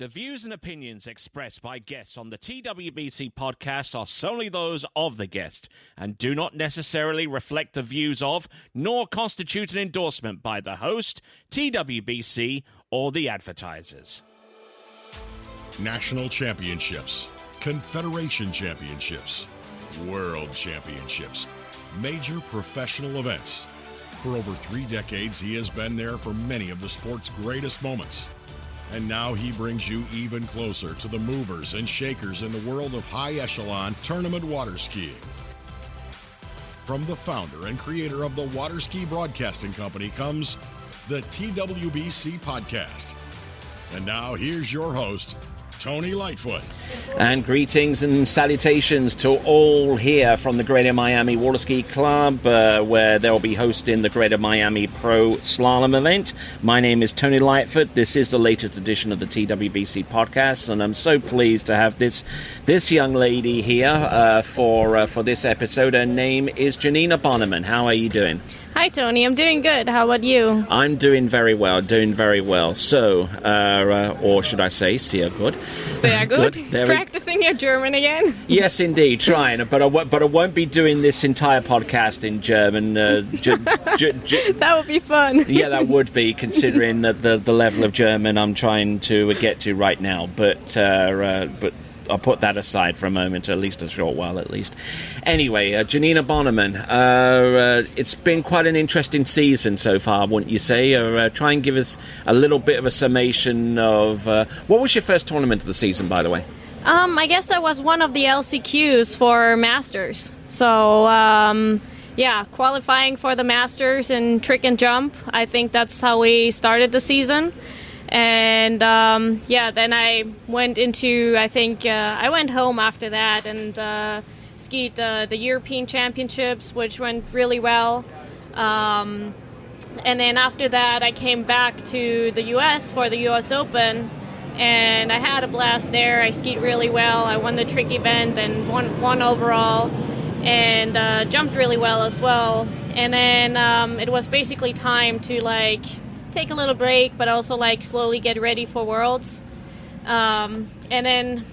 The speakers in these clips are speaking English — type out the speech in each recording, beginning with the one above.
The views and opinions expressed by guests on the TWBC podcast are solely those of the guest and do not necessarily reflect the views of, nor constitute an endorsement by the host, TWBC, or the advertisers. National championships, Confederation championships, World championships, major professional events. For over 3 decades, he has been there for many of the sport's greatest moments. And now he brings you even closer to the movers and shakers in the world of high-echelon tournament water skiing. From the founder and creator of the Water Ski Broadcasting Company comes the TWBC Podcadt. And now here's your host, Tony Lightfoot. And greetings and salutations to all here from the Greater Miami Water Ski Club, where they'll be hosting the Greater Miami Pro Slalom event. My name is Tony Lightfoot. This is the latest edition of the TWBC Podcast, and I'm so pleased to have this young lady here for this episode. Her name is Gianinna Bonnemann. How are you doing? Hi, Tony. I'm doing good. How about you? I'm doing very well, So, or should I say, sehr gut. Sehr gut. Practicing your German again? Yes, indeed, trying. But I won't be doing this entire podcast in German. That would be fun. Yeah, that would be, considering the level of German I'm trying to get to right now. But I'll put that aside for a moment, at least a short while at least. Anyway, Gianinna Bonnemann, it's been quite an interesting season so far, wouldn't you say? Try and give us a little bit of a summation of... what was your first tournament of the season, by the way? I guess I was one of the LCQs for Masters. So, qualifying for the Masters in trick and jump. I think that's how we started the season. And, then I went into, I went home after that and skied the European Championships, which went really well. And then after that, I came back to the U.S. for the U.S. Open, and I had a blast there. I skied really well. I won the trick event and won overall, and jumped really well as well. And then it was basically time to, take a little break, but also slowly get ready for Worlds. And then,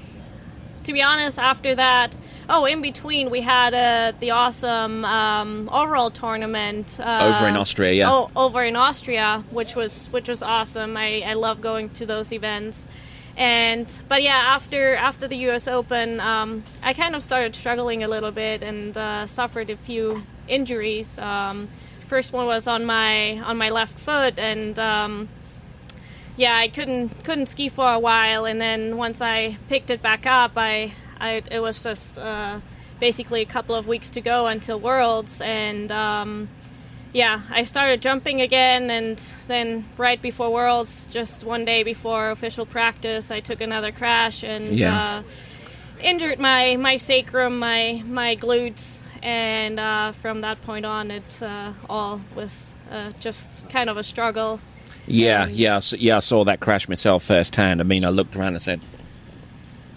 to be honest, after that, in between we had the awesome overall tournament over in Austria. Yeah. Over in Austria, which was awesome. I love going to those events. But after the U.S. Open, I kind of started struggling a little bit and suffered a few injuries. First one was on my left foot, and I couldn't ski for a while. And then once I picked it back up, it was just basically a couple of weeks to go until Worlds, and I started jumping again. And then right before Worlds, just one day before official practice, I took another crash and injured my sacrum, my glutes. And from that point on, it all was just kind of a struggle. I saw that crash myself firsthand. I mean, I looked around and said,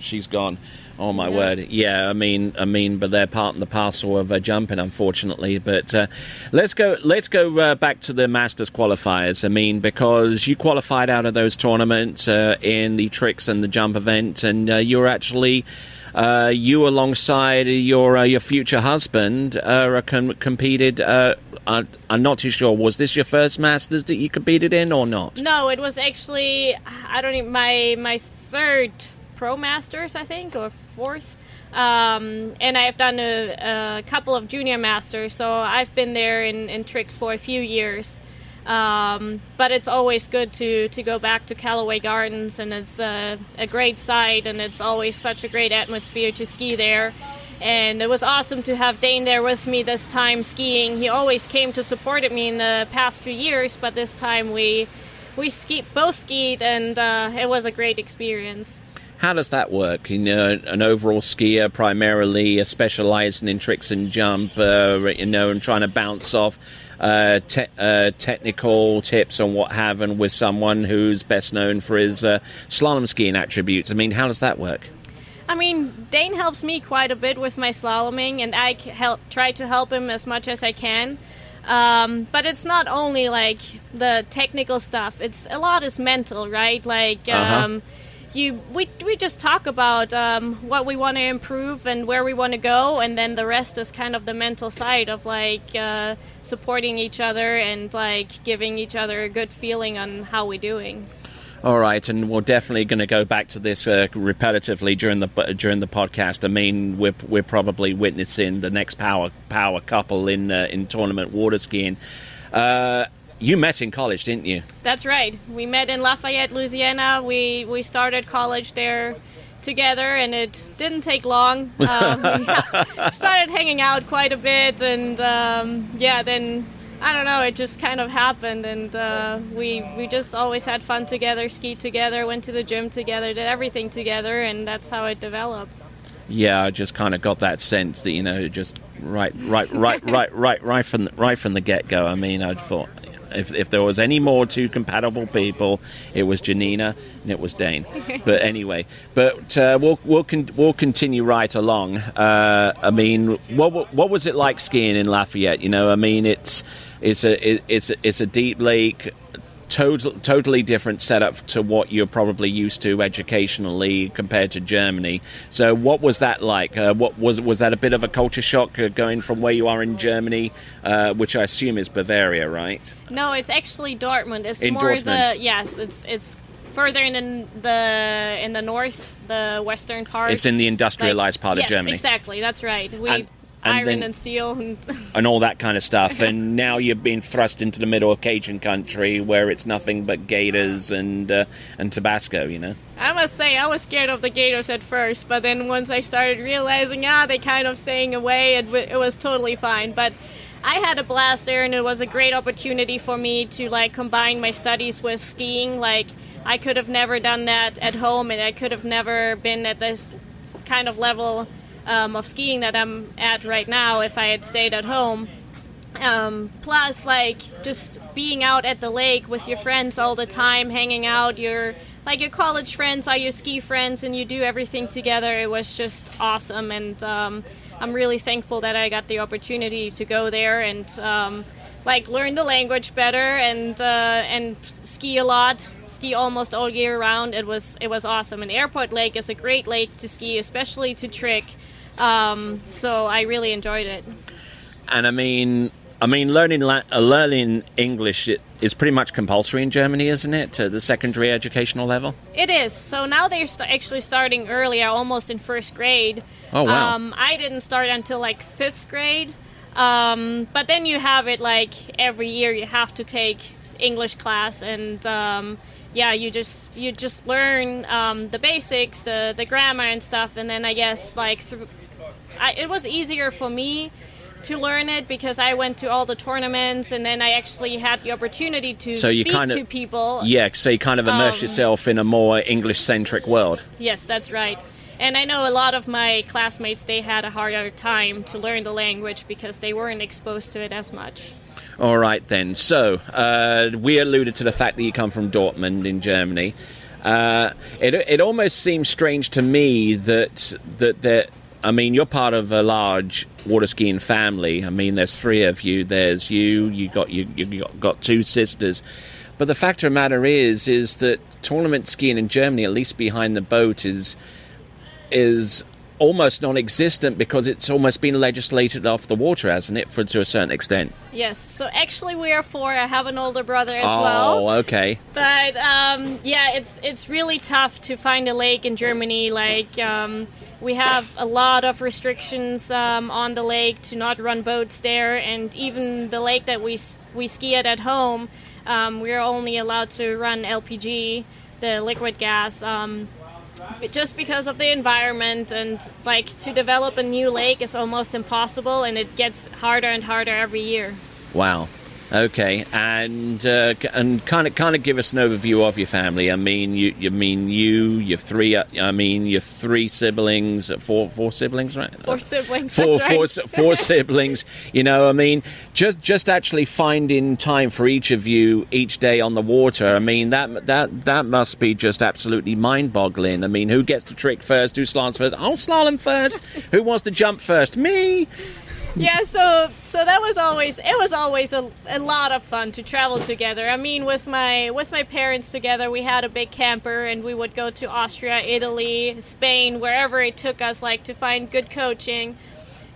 "She's gone." Oh my word! Yeah, I mean, but they're part and the parcel of jumping, unfortunately. But let's go back to the Masters qualifiers. I mean, because you qualified out of those tournaments in the tricks and the jump event, and you were actually. You alongside your future husband competed. I'm not too sure. Was this your first Masters that you competed in or not? No, it was actually my third Pro Masters, I think, or fourth. And I've done a couple of Junior Masters, so I've been there in tricks for a few years. But it's always good to go back to Callaway Gardens, and it's a great site, and it's always such a great atmosphere to ski there. And it was awesome to have Dane there with me this time skiing. He always came to support me in the past few years, but this time we both skied, and it was a great experience. How does that work? You know, an overall skier, primarily specializing in tricks and jump, and trying to bounce off technical tips and what have, and with someone who's best known for his slalom skiing attributes. I mean, how does that work? I mean, Dane helps me quite a bit with my slaloming, and I try to help him as much as I can. But it's not only the technical stuff. It's a lot is mental, right? we just talk about what we want to improve and where we want to go, and then the rest is kind of the mental side of like supporting each other and like giving each other a good feeling on how we're doing. All right, and we're definitely going to go back to this repetitively during the podcast. I mean, we're probably witnessing the next power couple in tournament water skiing. You met in college, didn't you? That's right. We met in Lafayette, Louisiana. We started college there together, and it didn't take long. We started hanging out quite a bit, and then I don't know, it just kind of happened, and we just always had fun together, skied together, went to the gym together, did everything together, and that's how it developed. Yeah, I just kind of got that sense that just right from the get-go. I mean, I thought if there was any more two compatible people, it was Gianinna and it was Dane. But anyway, we'll continue right along. I mean, what was it like skiing in Lafayette? I mean, it's a deep lake. Totally different setup to what you're probably used to educationally compared to Germany. So what was that like? What was that a bit of a culture shock going from where you are in Germany, which I assume is Bavaria, right? No, it's actually Dortmund. It's in more Dortmund. It's further in the north, the western part. It's in the industrialized part of Germany. Yes, exactly. That's right. And iron and steel and all that kind of stuff. And now you've been thrust into the middle of Cajun country where it's nothing but gators and Tabasco, I must say, I was scared of the gators at first, but then once I started realizing, they kind of staying away, it was totally fine. But I had a blast there, and it was a great opportunity for me to like combine my studies with skiing. Like, I could have never done that at home, and I could have never been at this kind of level of skiing that I'm at right now if I had stayed at home. Plus, like, just being out at the lake with your friends all the time, hanging out, your college friends are your ski friends, and you do everything together. It was just awesome, and I'm really thankful that I got the opportunity to go there and learn the language better and ski a lot, ski almost all year round. It was awesome. And Airport Lake is a great lake to ski, especially to trick. So I really enjoyed it. And I mean, learning English is pretty much compulsory in Germany, isn't it? To the secondary educational level. It is. So now they're actually starting earlier, almost in first grade. Oh wow! I didn't start until like fifth grade. But then you have it like every year you have to take English class, and you just learn the basics, the grammar and stuff, and then I guess it was easier for me to learn it because I went to all the tournaments, and then I actually had the opportunity to speak to people. Yeah, so you kind of immerse yourself in a more English-centric world. Yes, that's right. And I know a lot of my classmates, they had a harder time to learn the language because they weren't exposed to it as much. All right, then. So, we alluded to the fact that you come from Dortmund in Germany. It almost seems strange to me that I mean, you're part of a large water skiing family. I mean, there's three of you. There's you got two sisters. But the fact of the matter is that tournament skiing in Germany, at least behind the boat, is almost non-existent because it's almost been legislated off the water, hasn't it, to a certain extent? Yes. So actually we are four. I have an older brother as well. Oh, okay. But it's really tough to find a lake in Germany. We have a lot of restrictions on the lake to not run boats there, and even the lake that we ski at home, we're only allowed to run LPG, the liquid gas. Just because of the environment, and to develop a new lake is almost impossible, and it gets harder and harder every year. Wow. Okay, and kind of give us an overview of your family. I mean, your three siblings, four siblings, right? Four siblings. Four siblings. I mean, just actually finding time for each of you each day on the water. I mean, that must be just absolutely mind-boggling. I mean, who gets to trick first? Who slaloms first? I'll slalom first. Who wants to jump first? Me. Yeah, so that was always a lot of fun to travel together. I mean, with my parents together, we had a big camper and we would go to Austria, Italy, Spain, wherever it took us, like, to find good coaching.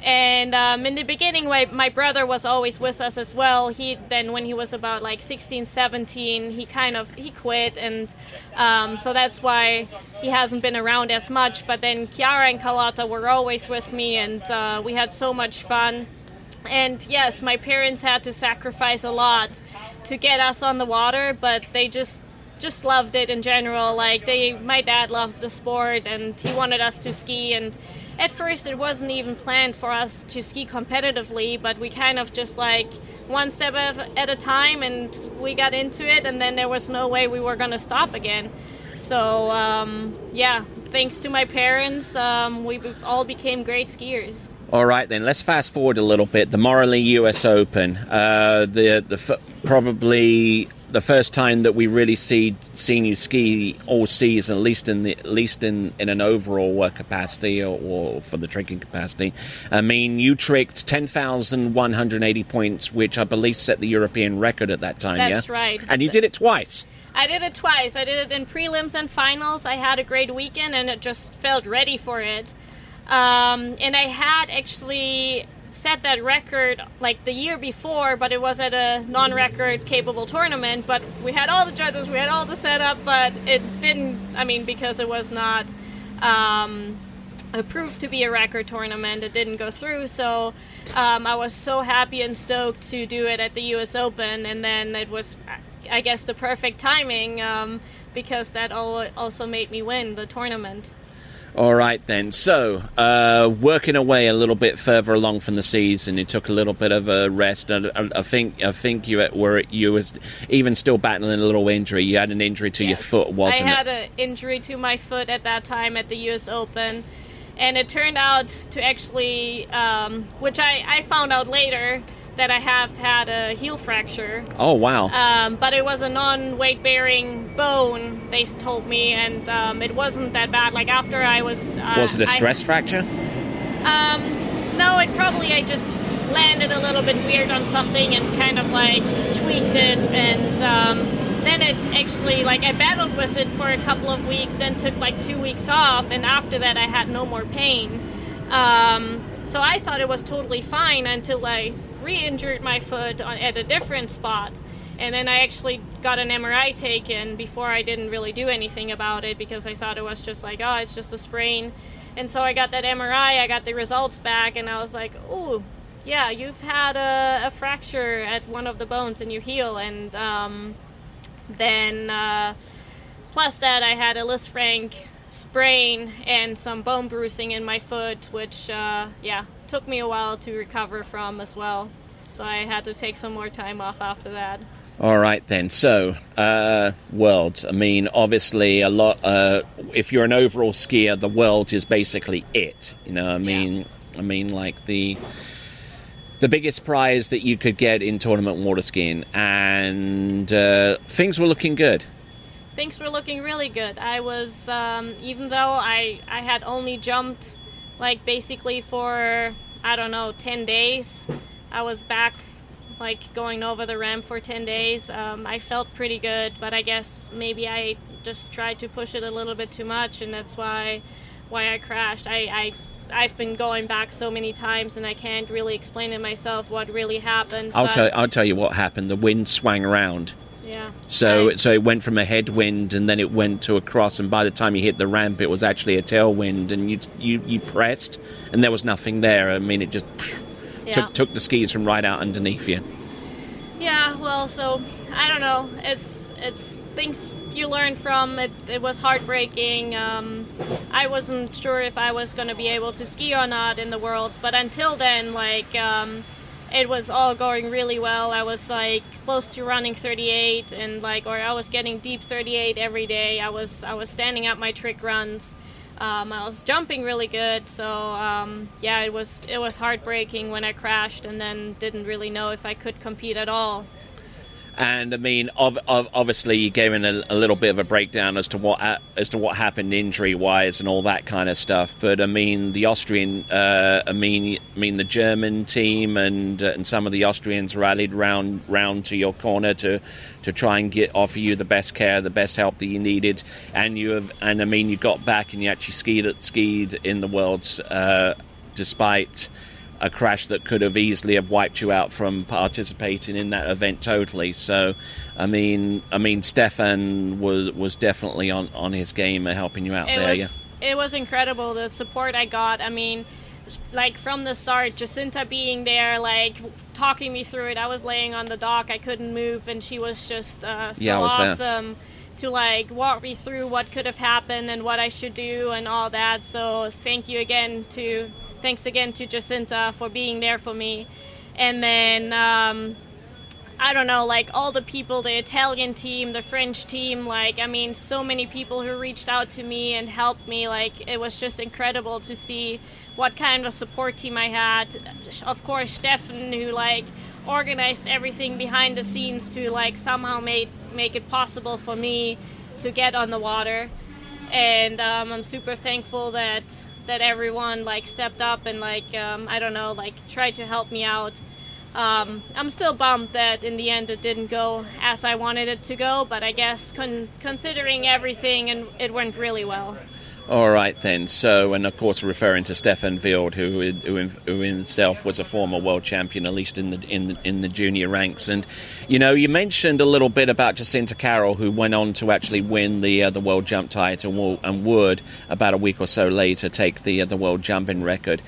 And in the beginning, my brother was always with us as well. When he was about like 16, 17, he quit, and so that's why he hasn't been around as much. But then Chiara and Carlotta were always with me, and we had so much fun. And yes, my parents had to sacrifice a lot to get us on the water, but they just loved it in general. Like, my dad loves the sport, and he wanted us to ski. And at first, it wasn't even planned for us to ski competitively, but we kind of just, like, one step at a time, and we got into it, and then there was no way we were going to stop again. So, thanks to my parents, we all became great skiers. All right, then, let's fast forward a little bit. The Morley US Open, probably the first time that we really seen you ski all season, at least in an overall capacity or for the tricking capacity. I mean, you tricked 10,180 points, which I believe set the European record at that time. That's yeah? right. And you did it twice. I did it twice. I did it in prelims and finals. I had a great weekend, and it just felt ready for it. And I had actually set that record like the year before, but it was at a non-record capable tournament. But we had all the judges, we had all the setup, but it didn't, because it was not approved to be a record tournament, it didn't go through. So I was so happy and stoked to do it at the US Open, and then it was, I guess, the perfect timing, because that also made me win the tournament. All right, then. So, working away a little bit further along from the season, you took a little bit of a rest. I think you was even still battling a little injury. You had an injury to your foot, wasn't it? I had an injury to my foot at that time at the U.S. Open, and it turned out to actually, which I found out later, that I have had a heel fracture. Oh, wow. But it was a non-weight-bearing bone, they told me, and it wasn't that bad. Like, after I was... was it a stress fracture? No, I just landed a little bit weird on something and kind of, like, tweaked it, and then it actually, like, I battled with it for a couple of weeks, then took, like, 2 weeks off, and after that I had no more pain. So I thought it was totally fine until I re-injured my foot at a different spot, and then I actually got an MRI taken before I didn't really do anything about it, because I thought it was just like, oh, it's just a sprain. And so I got that MRI, I got the results back, and I was like, oh, yeah, you've had a fracture at one of the bones in your heel. And then plus that, I had a Lisfranc sprain and some bone bruising in my foot, which took me a while to recover from as well. So I had to take some more time off after that. All right, then. So, Worlds. I mean, obviously, a lot. If you're an overall skier, the Worlds is basically it. You know, I mean, like the biggest prize that you could get in tournament water skiing, and things were looking good. Things were looking really good. I was, even though I had only jumped, like, basically for, 10 days. I was back, like, going over the ramp for 10 days. I felt pretty good, but I guess maybe I just tried to push it a little bit too much, and that's why I crashed. I've been going back so many times, and I can't really explain to myself what really happened. I'll tell you what happened. The wind swung around. Yeah. So it went from a headwind, and then it went to a cross, and by the time you hit the ramp, it was actually a tailwind, and you pressed, and there was nothing there. I mean, it just took the skis from right out underneath you. Yeah, well, so I don't know. It's things you learn from. It was heartbreaking. I wasn't sure if I was going to be able to ski or not in the Worlds, but until then, like, it was all going really well. I was, like, close to running 38, and, like, or I was getting deep 38 every day. I was standing up my trick runs. I was jumping really good. So it was heartbreaking when I crashed, and then didn't really know if I could compete at all. And I mean, obviously, you gave in a little bit of a breakdown as to what happened injury-wise and all that kind of stuff. But I mean, the Austrian, the German team and some of the Austrians rallied round to your corner to try and offer you the best care, the best help that you needed. And you got back and you actually skied in the Worlds despite a crash that could have easily have wiped you out from participating in that event totally. So, I mean, Stefan was definitely on his game helping you out there. It was incredible, the support I got. I mean, like from the start, Giacinta being there, like talking me through it. I was laying on the dock, I couldn't move, and she was just awesome to like walk me through what could have happened and what I should do and all that. So thanks again to Giacinta for being there for me. And then I don't know, like all the people, the Italian team, the French team, like I mean, so many people who reached out to me and helped me. Like it was just incredible to see what kind of support team I had. Of course, Stefan, who like organized everything behind the scenes to like somehow make it possible for me to get on the water. And I'm super thankful that everyone like stepped up and like I don't know, like tried to help me out. I'm still bummed that in the end it didn't go as I wanted it to go, but I guess considering everything, and it went really well. All right then. So, and of course, referring to Stefan Wild, who himself was a former world champion, at least in the junior ranks. And you mentioned a little bit about Giacinta Carroll, who went on to actually win the world jump title and would about a week or so later take the world jumping record.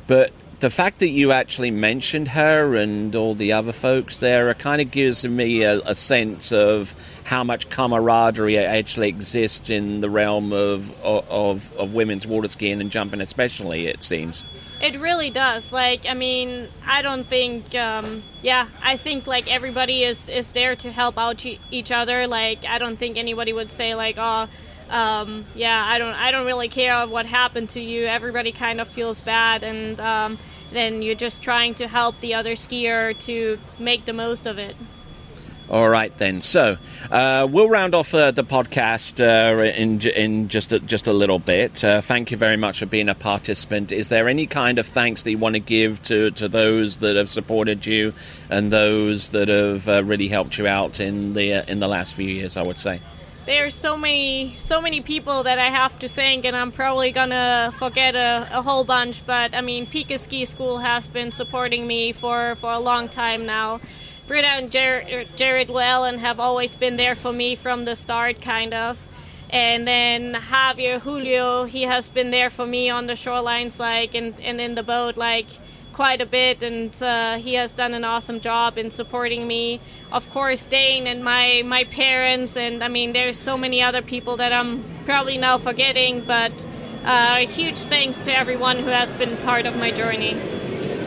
But the fact that you actually mentioned her and all the other folks there kind of gives me a sense of how much camaraderie actually exists in the realm of women's water skiing and jumping especially, it seems. It really does. Like, I mean, I don't think, I think, like, everybody is there to help out each other. Like, I don't think anybody would say, like, I don't really care what happened to you. Everybody kind of feels bad, and then you're just trying to help the other skier to make the most of it. All right then. So we'll round off the podcast in just a little bit. Thank you very much for being a participant. Is there any kind of thanks that you want to give to those that have supported you and those that have really helped you out in the last few years, I would say? There's so many people that I have to thank, and I'm probably gonna forget a whole bunch. But I mean, Pika Ski School has been supporting me for a long time now. Britta and Jared Llewellyn have always been there for me from the start, kind of. And then Javier Julio, he has been there for me on the shorelines, like, and in the boat, like, quite a bit, and he has done an awesome job in supporting me. Of course, Dane and my parents, and I mean, there's so many other people that I'm probably now forgetting, but a huge thanks to everyone who has been part of my journey.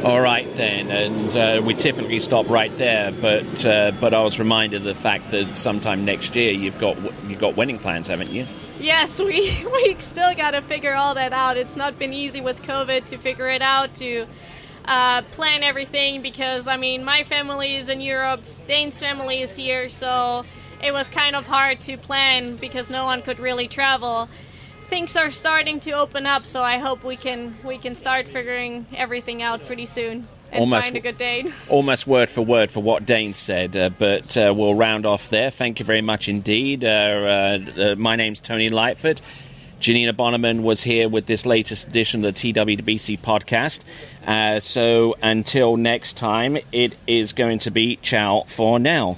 All right then, and we typically stop right there, but I was reminded of the fact that sometime next year you've got wedding plans, haven't you? Yes, we still got to figure all that out. It's not been easy with COVID to figure it out, to plan everything, because I mean, my family is in Europe, Dane's family is here, so it was kind of hard to plan because no one could really travel. Things are starting to open up, so I hope we can start figuring everything out pretty soon and find a good date. Almost word for what Dane said, but we'll round off there. Thank you very much indeed. My name's Tony Lightfoot. Gianinna Bonnemann was here with this latest edition of the TWBC Podcadt. So until next time, it is going to be ciao for now.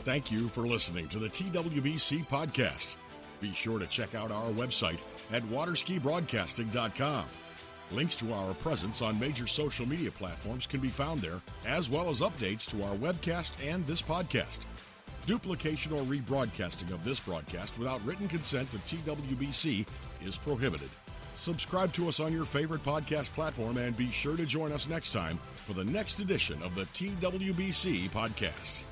Thank you for listening to the TWBC Podcadt. Be sure to check out our website at waterskibroadcasting.com. Links to our presence on major social media platforms can be found there, as well as updates to our webcast and this podcast. Duplication or rebroadcasting of this broadcast without written consent of TWBC is prohibited. Subscribe to us on your favorite podcast platform and be sure to join us next time for the next edition of the TWBC Podcadt.